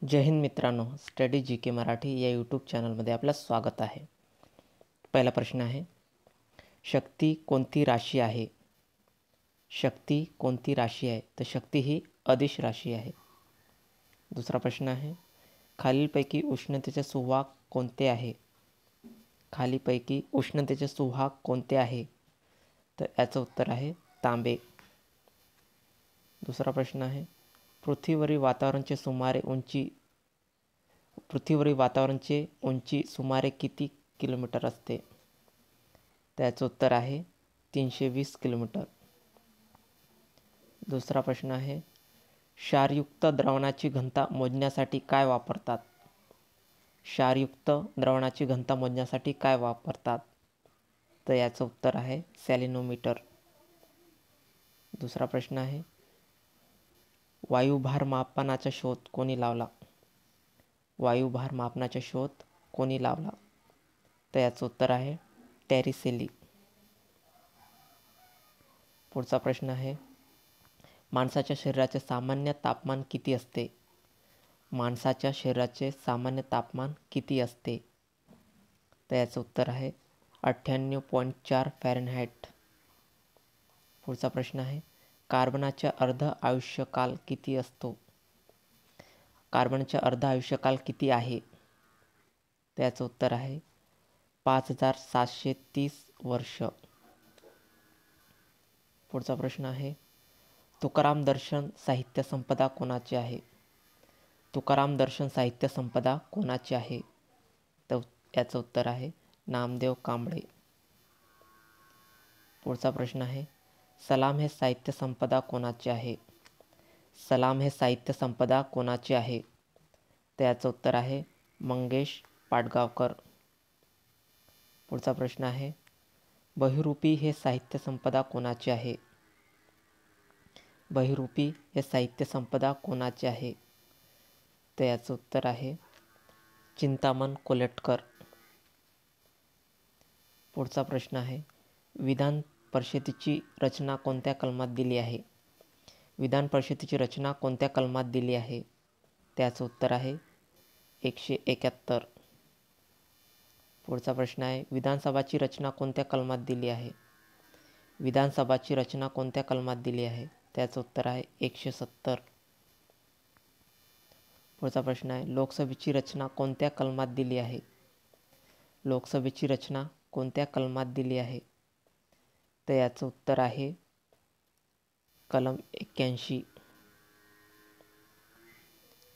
जय हिंद मित्रांनो, स्टडी जी के मराठी या यूट्यूब चॅनलमध्ये आपलं स्वागत आहे. पहिला प्रश्न आहे, शक्ती कोणती राशी आहे? शक्ती कोणती राशी आहे? तर शक्ती ही अदिश राशी आहे. दुसरा प्रश्न आहे, खालीलपैकी उष्णतेचे सुवाहक कोणते आहे? खालीपैकी उष्णतेचे सुवाहक कोणते आहे? तर याचं उत्तर आहे तांबे. दुसरा प्रश्न आहे, पृथ्वीवरील वातावरणाची उंची सुमारे किती किलोमीटर असते? त्याचं उत्तर आहे 320 किलोमीटर. दुसरा प्रश्न आहे, क्षारयुक्त द्रावणाची घनता मोजण्यासाठी काय वापरतात? क्षारयुक्त द्रावणाची घनता मोजण्यासाठी काय वापरतात? तर याचं उत्तर आहे सॅलिनोमीटर. दुसरा प्रश्न आहे, वायुभार मापनाचा शोध कोणी लावला? वायुभार मापनाचा शोध कोणी लावला? तर याचं उत्तर आहे टॅरिसेली. पुढचा प्रश्न आहे, माणसाच्या शरीराचे सामान्य तापमान किती असते? माणसाच्या शरीराचे सामान्य तापमान किती असते? तर याचं उत्तर आहे 98.4 फॅरेनहाइट. पुढचा प्रश्न आहे, कार्बनाचा अर्ध आयुष्यकाल किती असतो? कार्बनचा अर्ध आयुष्यकाल किती आहे? तर याचं उत्तर आहे 5730 वर्ष. पुढचा प्रश्न आहे, तुकाराम दर्शन साहित्य संपदा कोणाची आहे? तुकाराम दर्शन साहित्य संपदा कोणाची आहे? तर याचं उत्तर आहे नामदेव कांबळे. पुढचा प्रश्न आहे, सलाम हे साहित्य संपदा कोणाचे आहे? सलाम हे साहित्य संपदा कोणाचे आहे? तर याचं उत्तर आहे मंगेश पाडगावकर. पुढचा प्रश्न आहे, बहुरूपी हे साहित्य संपदा कोणाचे आहे? बहुरूपी हे साहित्य संपदा कोणाचे आहे? तर याचं उत्तर आहे चिंतामण कोल्हटकर. पुढचा प्रश्न आहे, विधान परिषदेची रचना कोणत्या कलमात दिली आहे? विधान परिषदेची रचना कोणत्या कलमात दिली आहे? त्याचं उत्तर आहे 171. पुढचा प्रश्न आहे, विधानसभाची रचना कोणत्या कलमात दिली आहे? विधानसभाची रचना कोणत्या कलमात दिली आहे? त्याचं उत्तर आहे 170. पुढचा प्रश्न आहे, लोकसभेची रचना कोणत्या कलमात दिली आहे? लोकसभेची रचना कोणत्या कलमात दिली आहे? तर याचं उत्तर आहे कलम 81.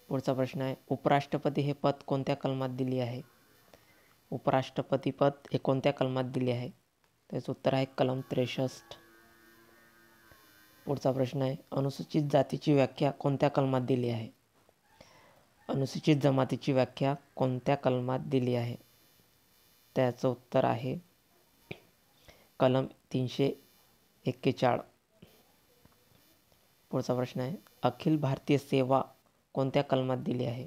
पुढचा प्रश्न आहे, उपराष्ट्रपती हे पद कोणत्या कलमात दिली आहे? उपराष्ट्रपती पद हे कोणत्या कलमात दिले आहे? त्याचं उत्तर आहे कलम 63. पुढचा प्रश्न आहे, अनुसूचित जातीची व्याख्या कोणत्या कलमात दिली आहे? अनुसूचित जमातीची व्याख्या कोणत्या कलमात दिली आहे? त्याचं उत्तर आहे कलम 341. पुढचा प्रश्न आहे, अखिल भारतीय सेवा कोणत्या कलमात दिली आहे?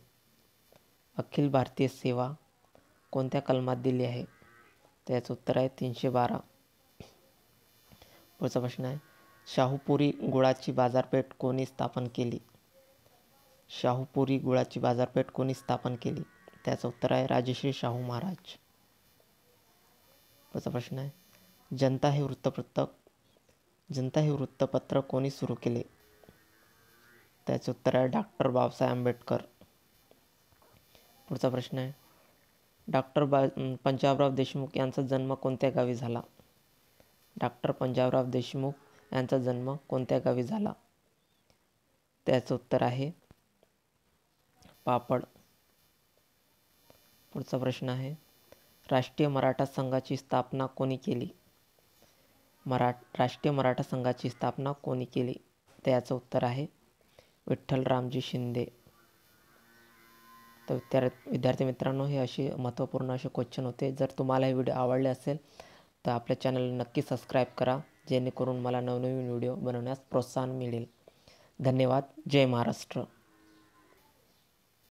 अखिल भारतीय सेवा कोणत्या कलमात दिली आहे? त्याचं उत्तर आहे 312. पुढचा प्रश्न आहे, शाहूपुरी गुळाची बाजारपेठ कोणी स्थापन केली? शाहूपुरी गुळाची बाजारपेठ कोणी स्थापन केली? त्याचं उत्तर आहे राजश्री शाहू महाराज. पुढचा प्रश्न आहे, जनता हे वृत्तपत्र कोणी सुरू केले? त्याचे उत्तर आहे डॉक्टर बाबासाहेब आंबेडकर. पुढचा प्रश्न आहे, पंजाबराव देशमुख यांचा जन्म कोणत्या गावी झाला? डॉक्टर पंजाबराव देशमुख यांचा जन्म कोणत्या गावी झाला? त्याचं उत्तर आहे पापड. पुढचा प्रश्न आहे, राष्ट्रीय मराठा संघाची स्थापना कोणी केली? राष्ट्रीय मराठा संघाची स्थापना कोणी केली? त्याचं उत्तर आहे विठ्ठलरामजी शिंदे. तर विद्यार्थी मित्रांनो, हे असे महत्त्वपूर्ण असे क्वेश्चन होते. जर तुम्हाला हे व्हिडिओ आवडले असेल तर आपल्या चॅनलला नक्की सबस्क्राईब करा, जेणेकरून मला नवनवीन व्हिडिओ बनवण्यास प्रोत्साहन मिळेल. धन्यवाद. जय महाराष्ट्र.